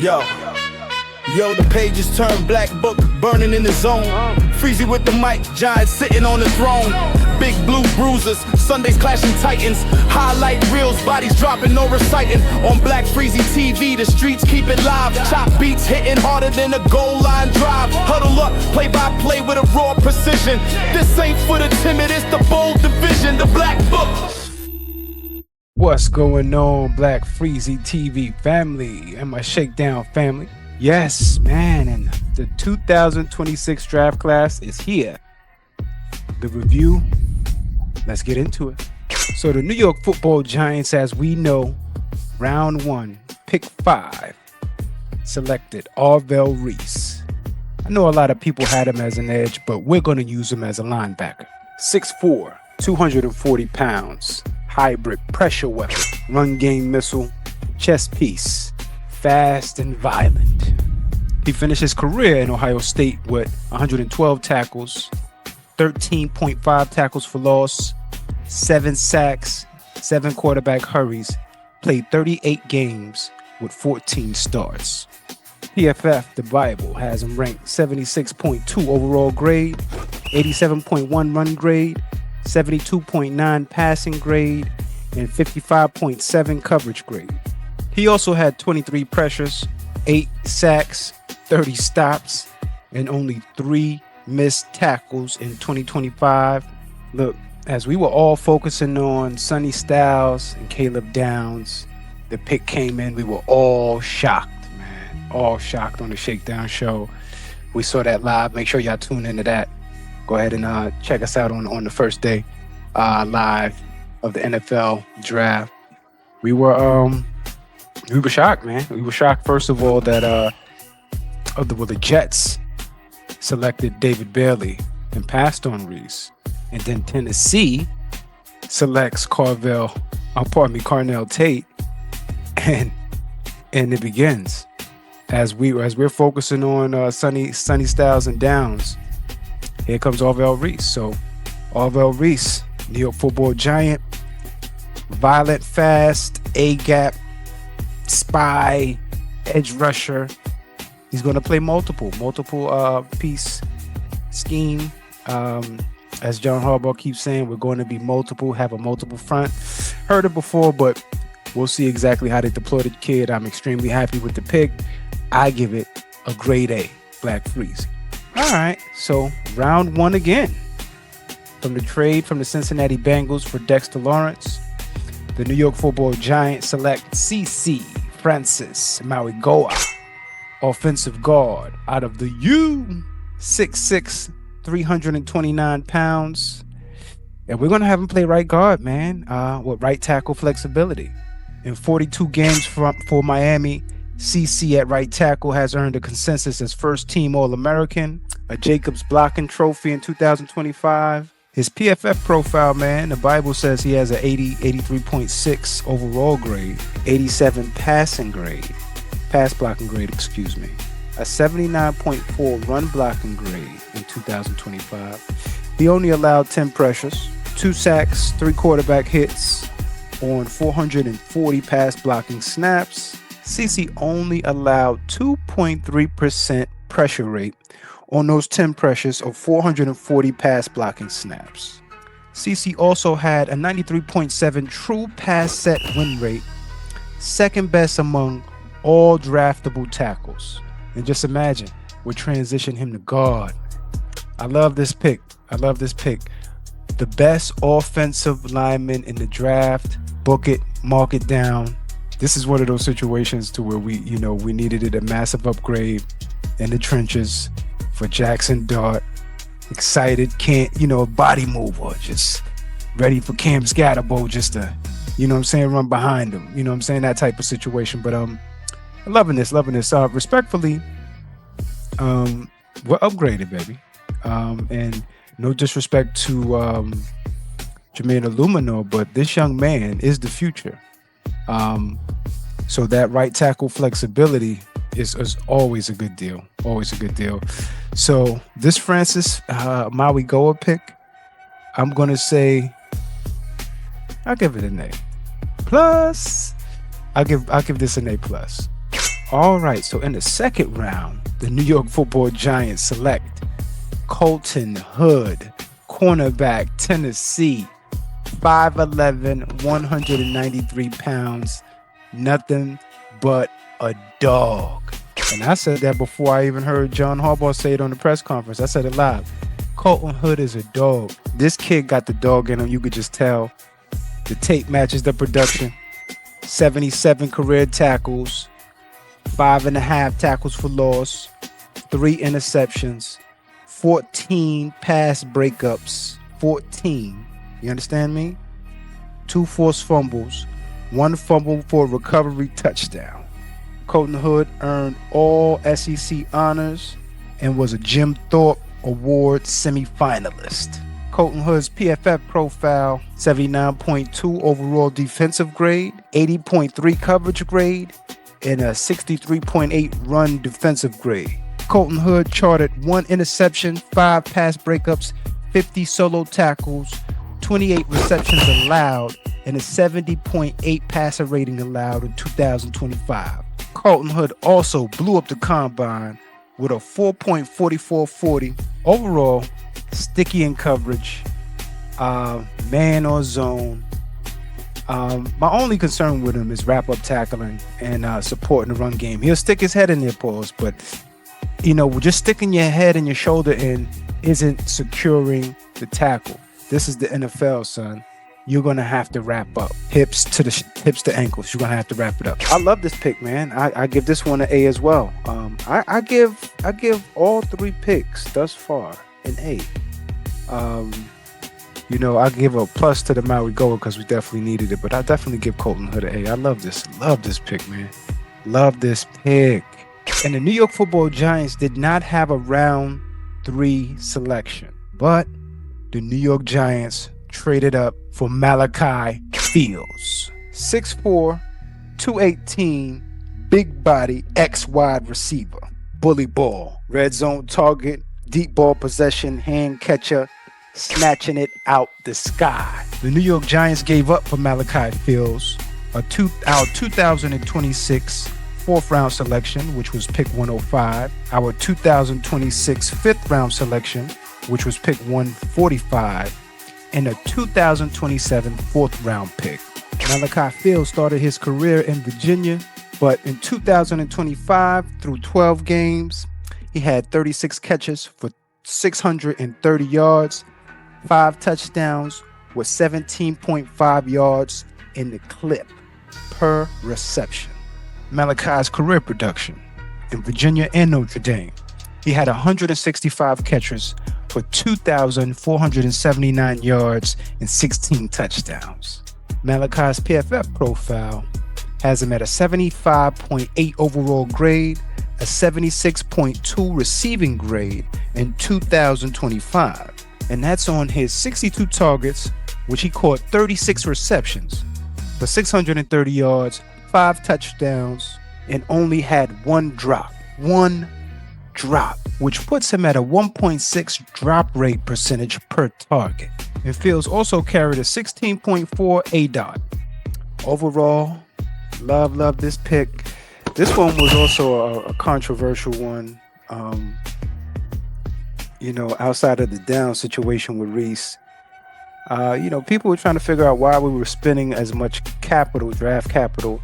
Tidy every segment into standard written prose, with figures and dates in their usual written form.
Yo, the pages turn black book, burning in the zone. Freezy with the mic, giant sitting on the throne. Big blue bruisers, Sundays clashing titans. Highlight reels, bodies dropping, no reciting. On Black Freezy TV, the streets keep it live. Chop beats hitting harder than a goal line drive. Huddle up, play by play with a raw precision. This ain't for the timid, it's the bold division, the black book. What's going on, Black Freezy TV family and my Shakedown family? Yes, man, and the 2026 draft class is here. The review, let's get into it. So the New York Football Giants, as we know, round 1, pick 5, selected Arvell Reese. I know a lot of people had him as an edge, but we're going to use him as a linebacker. 6'4", 240 pounds. Hybrid pressure weapon, run game missile, chess piece, fast and violent. He finished his career in Ohio State with 112 tackles, 13.5 tackles for loss, 7 sacks, 7 quarterback hurries, played 38 games with 14 starts. PFF, the Bible, has him ranked 76.2 overall grade, 87.1 run grade, 72.9 passing grade, and 55.7 coverage grade. He also had 23 pressures, 8 sacks, 30 stops, and only 3 missed tackles in 2025. Look, as we were all focusing on Sonny Styles and Caleb Downs, the pick came in. We were all shocked, man. All shocked on the Shakedown show. We saw that live. Make sure y'all tune into that. Go ahead and check us out on the first day live of the NFL draft. We were shocked, man. We were shocked, first of all, that the Jets selected David Bailey and passed on Reese, and then Tennessee selects Carnell Tate, and it begins as we're focusing on Sonny Styles and Downs. Here comes Arvell Reese. So Arvell Reese, New York Football Giant, violent, fast, A-gap, spy, edge rusher. He's going to play multiple piece scheme. As John Harbaugh keeps saying, we're going to be have a multiple front. Heard it before, but we'll see exactly how they deploy the kid. I'm extremely happy with the pick. I give it a grade A, Black Freeze. All right, so round 1 again. From the trade from the Cincinnati Bengals for Dexter Lawrence, the New York Football Giants select CC Francis Mauigoa, offensive guard out of the U, 6'6", 329 pounds. And we're going to have him play right guard, man, with right tackle flexibility. In 42 games for Miami, CC at right tackle has earned a consensus as first-team All-American, a Jacobs blocking trophy in 2025. His PFF profile, man, the Bible says he has an 83.6 overall grade, 87 pass blocking grade, a 79.4 run blocking grade in 2025. He only allowed 10 pressures, 2 sacks, 3 quarterback hits on 440 pass blocking snaps. CC only allowed 2.3% pressure rate on those 10 pressures of 440 pass blocking snaps. CC also had a 93.7 true pass set win rate, second best among all draftable tackles. And just imagine, we'll transition him to guard. I love this pick. The best offensive lineman in the draft. Book it, mark it down. This is one of those situations to where we needed a massive upgrade in the trenches for Jackson Dart. Excited, body mover, just ready for Cam Scatterbo just to, run behind him. That type of situation. But loving this. Respectfully, we're upgraded, baby. And no disrespect to Jermaine Illumino, but this young man is the future. So that right tackle flexibility is always a good deal. So this Francis Mauigoa pick, I'm going to say I'll give it an A. Plus, I'll give this an A+. All right, so in the second round, the New York Football Giants select Colton Hood, cornerback, Tennessee, 5'11", 193 pounds, nothing but a dog. And I said that before I even heard John Harbaugh say it on the press conference. I said it live. Colton Hood is a dog. This kid got the dog in him. You could just tell. The tape matches the production. 77 career tackles, 5.5 tackles for loss, 3 interceptions, 14 pass breakups, 14. You understand me? 2 forced fumbles, 1 fumble for a recovery touchdown. Colton Hood earned all SEC honors and was a Jim Thorpe Award semifinalist. Colton Hood's PFF profile, 79.2 overall defensive grade, 80.3 coverage grade, and a 63.8 run defensive grade. Colton Hood charted 1 interception, 5 pass breakups, 50 solo tackles, 28 receptions allowed, and a 70.8 passer rating allowed in 2025. Colton Hood also blew up the combine with a 4.4440 overall, sticky in coverage, man or zone. My only concern with him is wrap-up tackling and supporting the run game. He'll stick his head in there, pause, but just sticking your head and your shoulder in isn't securing the tackle. This is the NFL, son. You're gonna have to wrap up hips to ankles. You're gonna have to wrap it up. I love this pick, man. I give this one an A as well. I give all 3 picks thus far an A. I give a plus to the Mauigoa because we definitely needed it, but I definitely give Colton Hood an A. I love this pick, man. Love this pick. And the New York Football Giants did not have a round 3 selection, but the New York Giants traded up for Malachi Fields. 6'4", 218, big body, X-wide receiver. Bully ball, red zone target, deep ball possession, hand catcher, snatching it out the sky. The New York Giants gave up for Malachi Fields our 2026 4th round selection, which was pick 105, our 2026 5th round selection, which was pick 145, and a 2027 4th round pick. Malachi Fields started his career in Virginia, but in 2025 through 12 games, he had 36 catches for 630 yards, 5 touchdowns with 17.5 yards in the clip per reception. Malachi's career production in Virginia and Notre Dame, he had 165 catches for 2,479 yards and 16 touchdowns. Malachi's PFF profile has him at a 75.8 overall grade, a 76.2 receiving grade in 2025. And that's on his 62 targets, which he caught 36 receptions for 630 yards, 5 touchdowns, and only had 1 drop, which puts him at a 1.6 drop rate percentage per target. And Fields also carried a 16.4 ADOT. Overall, love this pick. This one was also a controversial one. Outside of the down situation with Reese, people were trying to figure out why we were spending as much draft capital,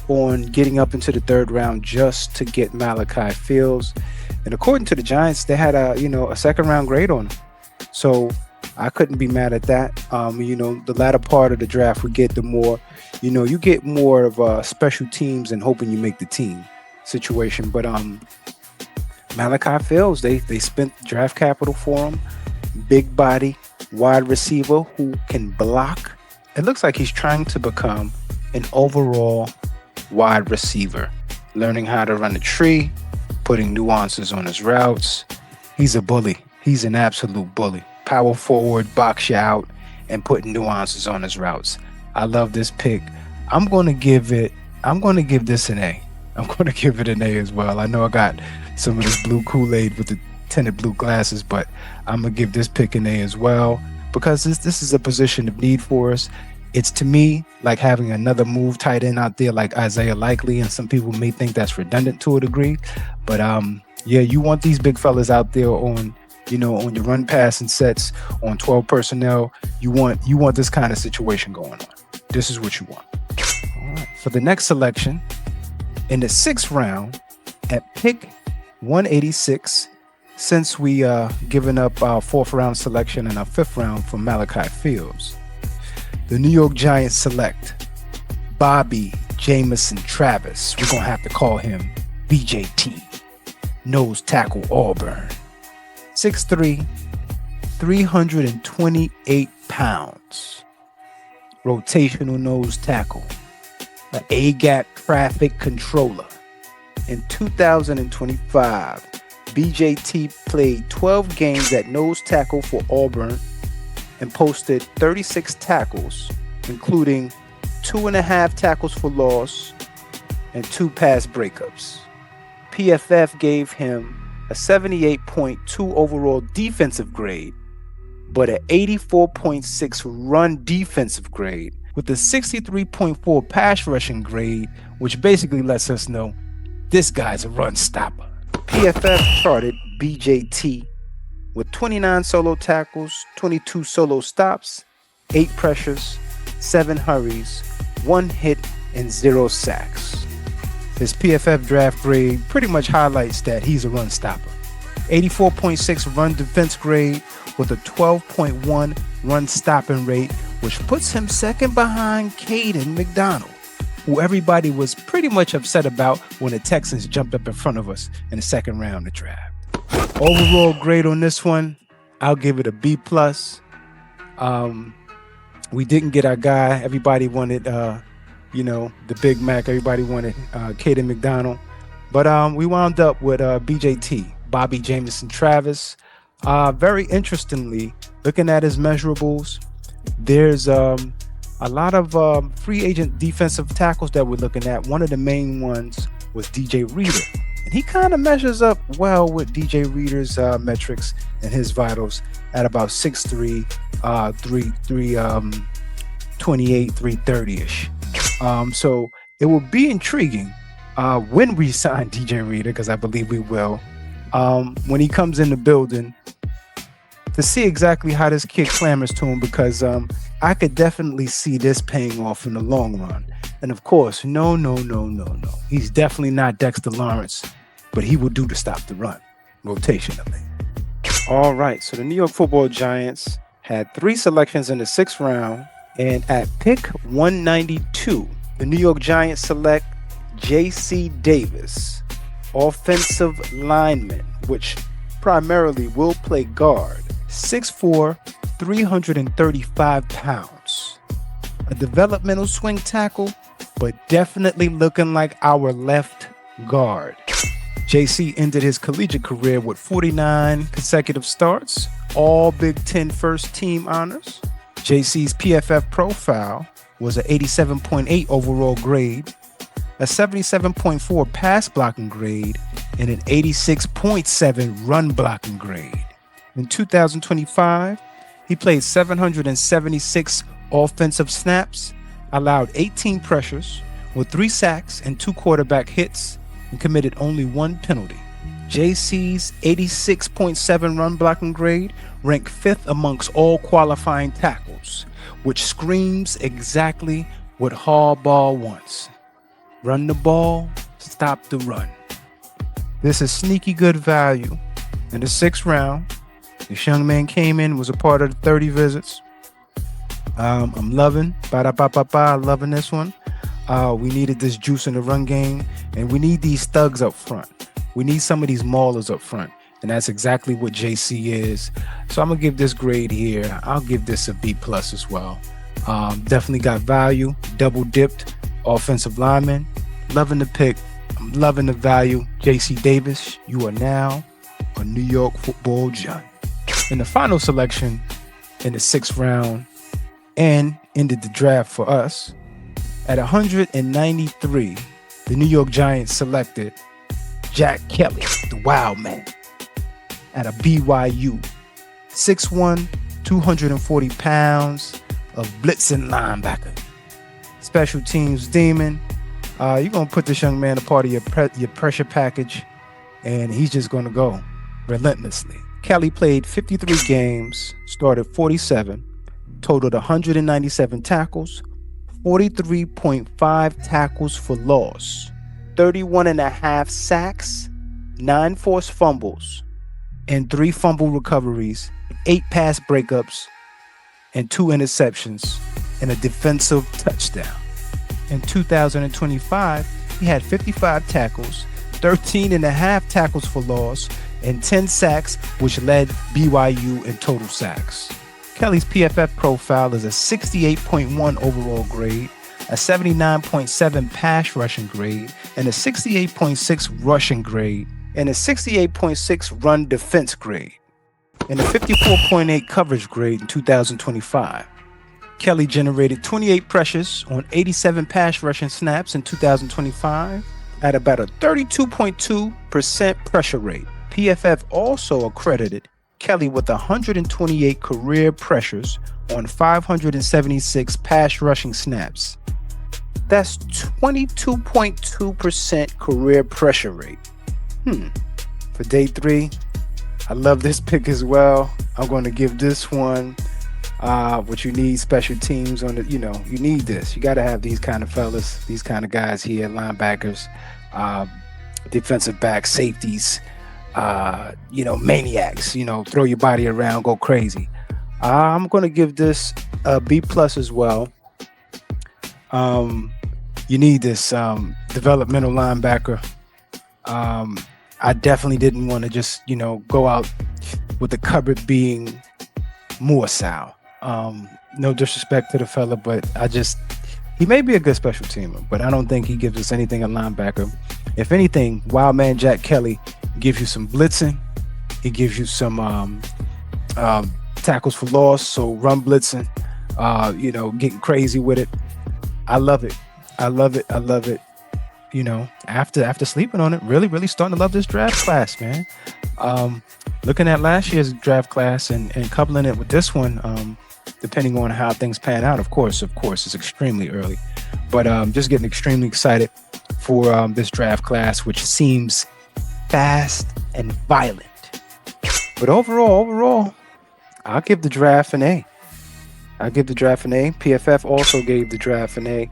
on getting up into the 3rd round just to get Malachi Fields. And according to the Giants, they had a 2nd round grade on him. So I couldn't be mad at that. The latter part of the draft, we get the more, you get more of special teams and hoping you make the team situation. But Malachi Fields, they spent draft capital for him. Big body, wide receiver who can block. It looks like he's trying to become an overall wide receiver, learning how to run a tree, putting nuances on his routes. He's a bully. He's an absolute bully. Power forward, box you out, and putting nuances on his routes. I love this pick. I'm going to give this an A. I'm going to give it an A as well. I know I got some of this blue Kool-Aid with the tinted blue glasses, but I'm going to give this pick an A as well, because this is a position of need for us. It's to me like having another move tight end out there like Isaiah Likely, and some people may think that's redundant to a degree. But yeah, you want these big fellas out there on, on your run passing sets, on 12 personnel. You want this kind of situation going on. This is what you want. All right. For the next selection, in the 6th round, at pick 186, since we given up our 4th round selection and our 5th round for Malachi Fields, the New York Giants select Bobby Jamison Travis. We're going to have to call him BJT. Nose tackle, Auburn. 6'3", 328 pounds. Rotational nose tackle. An A-gap traffic controller. In 2025, BJT played 12 games at nose tackle for Auburn and posted 36 tackles, including 2.5 tackles for loss and 2 pass breakups. PFF gave him a 78.2 overall defensive grade, but an 84.6 run defensive grade with a 63.4 pass rushing grade, which basically lets us know this guy's a run stopper. PFF charted BJT with 29 solo tackles, 22 solo stops, 8 pressures, 7 hurries, 1 hit, and 0 sacks. His PFF draft grade pretty much highlights that he's a run stopper. 84.6 run defense grade with a 12.1 run stopping rate, which puts him second behind Caden McDonald, who everybody was pretty much upset about when the Texans jumped up in front of us in the 2nd round of the draft. Overall grade on this one, I'll give it a B+. We didn't get our guy. Everybody wanted, the Big Mac. Everybody wanted Caden McDonald. But we wound up with BJT, Bobby Jamison Travis. Very interestingly, looking at his measurables, there's a lot of free agent defensive tackles that we're looking at. One of the main ones was DJ Reader. And he kind of measures up well with DJ Reader's metrics and his vitals at about 6'3", 328, 330-ish. So it will be intriguing when we sign DJ Reader, because I believe we will, when he comes in the building, to see exactly how this kid clamors to him, because I could definitely see this paying off in the long run. And of course, no. He's definitely not Dexter Lawrence, but he will do to stop the run rotationally. All right, so the New York Football Giants had 3 selections in the 6th round, and at pick 192, the New York Giants select J.C. Davis, offensive lineman, which primarily will play guard, 6'4", 335 pounds. A developmental swing tackle, but definitely looking like our left guard. JC ended his collegiate career with 49 consecutive starts, all Big Ten first team honors. JC's PFF profile was an 87.8 overall grade, a 77.4 pass blocking grade, and an 86.7 run blocking grade. In 2025, he played 776 offensive snaps, allowed 18 pressures, with 3 sacks and 2 quarterback hits, and committed only 1 penalty. JC's 86.7 run blocking grade ranked 5th amongst all qualifying tackles, which screams exactly what Harbaugh wants. Run the ball, stop the run. This is sneaky good value. In the 6th round, this young man came in, was a part of the 30 visits. I'm loving this one. We needed this juice in the run game, and we need these thugs up front. We need some of these maulers up front, and that's exactly what JC is. So I'm gonna give this grade here. I'll give this a B+ as well. Definitely got value, double dipped offensive lineman. Loving the pick. I'm loving the value. JC Davis, you are now a New York Football Giant. In the final selection in the 6th round, and ended the draft for us, at 193, the New York Giants selected Jack Kelly, the Wild Man, at a BYU. 6'1", 240 pounds, of blitzing linebacker. Special teams demon. You're going to put this young man a part of your pressure package, and he's just going to go relentlessly. Kelly played 53 games, started 47, totaled 197 tackles, 43.5 tackles for loss, 31.5 sacks, 9 forced fumbles, and 3 fumble recoveries, 8 pass breakups, and 2 interceptions, and a defensive touchdown. In 2025, he had 55 tackles, 13.5 tackles for loss, and 10 sacks, which led BYU in total sacks. Kelly's PFF profile is a 68.1 overall grade, a 79.7 pass rushing grade, and a 68.6 rushing grade, and a 68.6 run defense grade, and a 54.8 coverage grade in 2025. Kelly generated 28 pressures on 87 pass rushing snaps in 2025 at about a 32.2% pressure rate. PFF also accredited Kelly with 128 career pressures on 576 pass rushing snaps. That's 22.2% career pressure rate. For day 3, I love this pick as well. I'm going to give this one what you need, special teams on the, you need this. You got to have these kind of fellas, these kind of guys here, linebackers, defensive backs, safeties, maniacs, throw your body around, go crazy. I'm going to give this a B+ as well. You need this developmental linebacker. I definitely didn't want to just, go out with the cupboard being Mauigoa. No disrespect to the fella, but he may be a good special teamer, but I don't think he gives us anything a linebacker. If anything, Wild Man Jack Kelly gives you some blitzing. He gives you some tackles for loss, so run blitzing, getting crazy with it. I love it. After sleeping on it, really starting to love this draft class, man. Looking at last year's draft class and coupling it with this one, depending on how things pan out, of course, it's extremely early. But just getting extremely excited for this draft class, which seems fast and violent. But overall, I'll give the draft an A. PFF also gave the draft an A.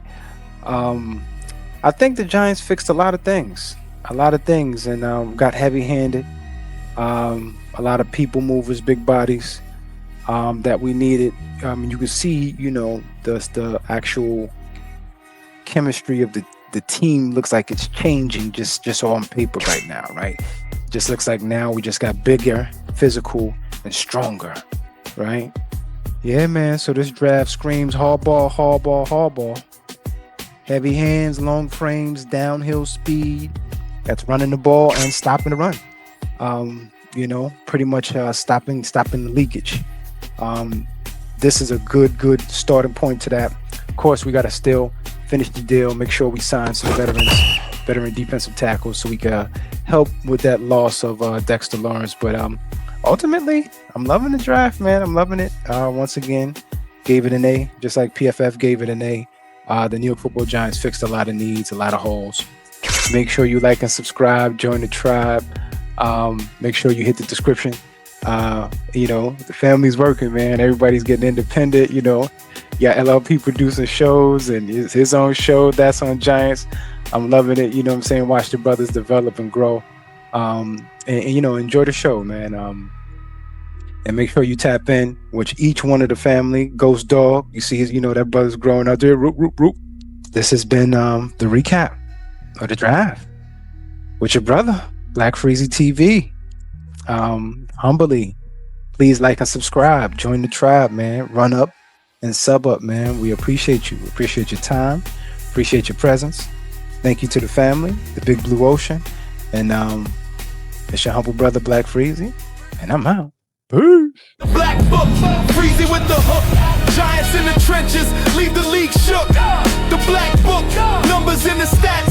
I think the Giants fixed a lot of things and got heavy-handed. A lot of people movers, big bodies that we needed. You can see, the actual chemistry of the team looks like it's changing just on paper right now, right? Just looks like now we just got bigger, physical, and stronger, right? Yeah, man. So this draft screams Harbaugh. Heavy hands, long frames, downhill speed. That's running the ball and stopping the run. Pretty much stopping the leakage. This is a good starting point to that. Of course, we got to still finish the deal, make sure we sign some veteran defensive tackles so we can help with that loss of Dexter Lawrence. But ultimately, I'm loving the draft, man. I'm loving it. Once again, gave it an A, just like PFF gave it an A. The New York Football Giants fixed a lot of needs, a lot of holes. Make sure you like and subscribe, join the tribe. Make sure you hit the description. The family's working, man. Everybody's getting independent, Yeah, LLP producing shows and his own show that's on Giants. I'm loving it, watch the brothers develop and grow. And enjoy the show, man. And make sure you tap in with each one of the family. Ghost Dog, you see that brother's growing out there. Roop. This has been the recap of the draft with your brother, Black Freezy TV. Humbly, please like and subscribe. Join the tribe, man. Run up and sub up, man. We appreciate you. We appreciate your time. Appreciate your presence. Thank you to the family, the Big Blue Ocean. And it's your humble brother, Black Freezy. And I'm out. Peace. Black book, Freezy with the hook. Giants in the trenches, leave the league shook. The black book, numbers in the stats.